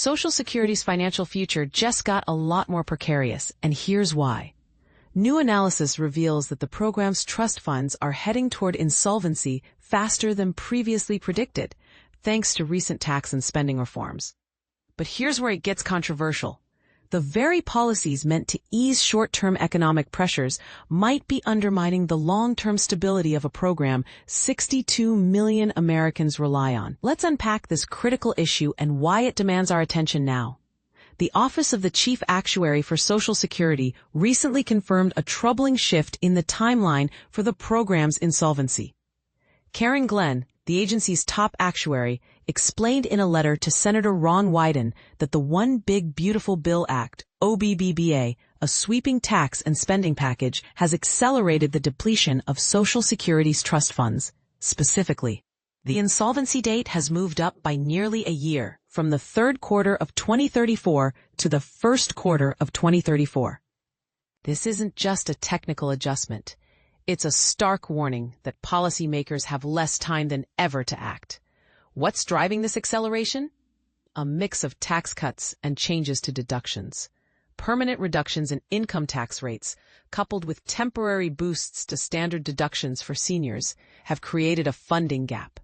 Social Security's financial future just got a lot more precarious, and here's why. New analysis reveals that the program's trust funds are heading toward insolvency faster than previously predicted, thanks to recent tax and spending reforms. But here's where it gets controversial. The very policies meant to ease short-term economic pressures might be undermining the long-term stability of a program 62 million Americans rely on. Let's unpack this critical issue and why it demands our attention now. The Office of the Chief Actuary for Social Security recently confirmed a troubling shift in the timeline for the program's insolvency. Karen Glenn, the agency's top actuary, explained in a letter to Senator Ron Wyden that the One Big Beautiful Bill Act, OBBBA, a sweeping tax and spending package, has accelerated the depletion of Social Security's trust funds. Specifically, the insolvency date has moved up by nearly a year, from the third quarter of 2034 to the first quarter of 2034. This isn't just a technical adjustment. It's a stark warning that policymakers have less time than ever to act. What's driving this acceleration? A mix of tax cuts and changes to deductions. Permanent reductions in income tax rates, coupled with temporary boosts to standard deductions for seniors, have created a funding gap.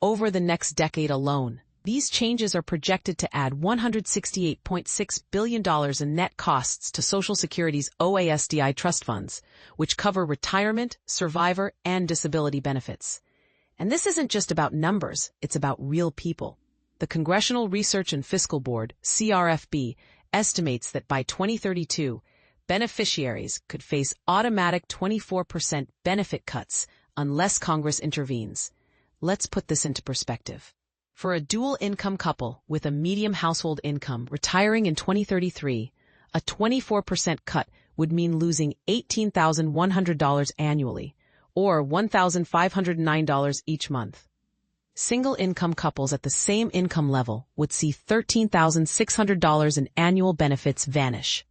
Over the next decade alone, these changes are projected to add $168.6 billion in net costs to Social Security's OASDI trust funds, which cover retirement, survivor, and disability benefits. And this isn't just about numbers, it's about real people. The Congressional Research and Fiscal Board, CRFB, estimates that by 2032, beneficiaries could face automatic 24% benefit cuts unless Congress intervenes. Let's put this into perspective. For a dual-income couple with a medium household income retiring in 2033, a 24% cut would mean losing $18,100 annually, or $1,509 each month. Single-income couples at the same income level would see $13,600 in annual benefits vanish.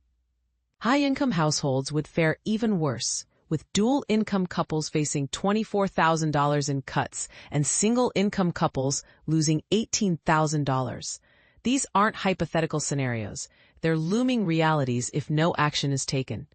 High-income households would fare even worse, with dual-income couples facing $24,000 in cuts and single-income couples losing $18,000. These aren't hypothetical scenarios. They're looming realities if no action is taken.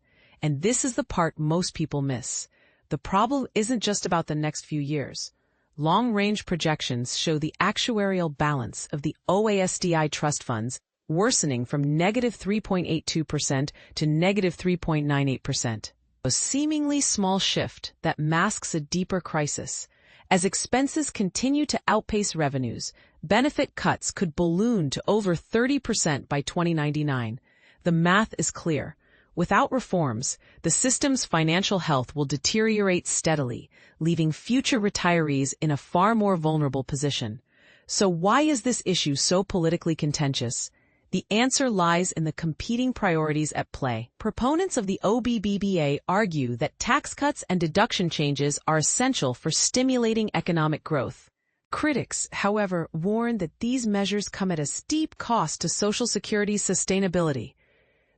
And this is the part most people miss. The problem isn't just about the next few years. Long-range projections show the actuarial balance of the OASDI trust funds worsening from negative 3.82% to negative 3.98%. A seemingly small shift that masks a deeper crisis. As expenses continue to outpace revenues, benefit cuts could balloon to over 30% by 2099. The math is clear. Without reforms, the system's financial health will deteriorate steadily, leaving future retirees in a far more vulnerable position. So why is this issue so politically contentious? The answer lies in the competing priorities at play. Proponents of the OBBBA argue that tax cuts and deduction changes are essential for stimulating economic growth. Critics, however, warn that these measures come at a steep cost to Social Security's sustainability.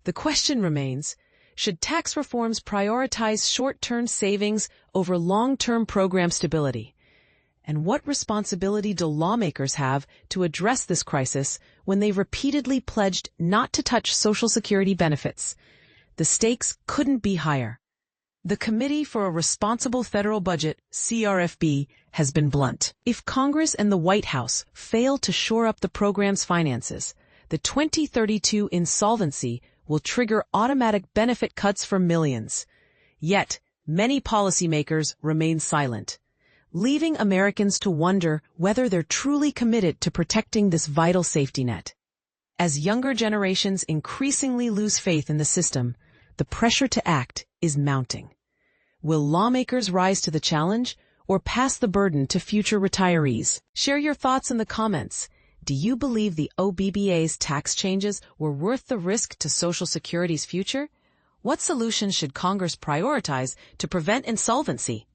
The question remains, should tax reforms prioritize short-term savings over long-term program stability? And what responsibility do lawmakers have to address this crisis when they repeatedly pledged not to touch Social Security benefits? The stakes couldn't be higher. The Committee for a Responsible Federal Budget, CRFB, has been blunt. If Congress and the White House fail to shore up the program's finances, the 2032 insolvency will trigger automatic benefit cuts for millions. Yet, many policymakers remain silent, leaving Americans to wonder whether they're truly committed to protecting this vital safety net. As younger generations increasingly lose faith in the system, the pressure to act is mounting. Will lawmakers rise to the challenge or pass the burden to future retirees? Share your thoughts in the comments. Do you believe the OBBA's tax changes were worth the risk to Social Security's future? What solutions should Congress prioritize to prevent insolvency?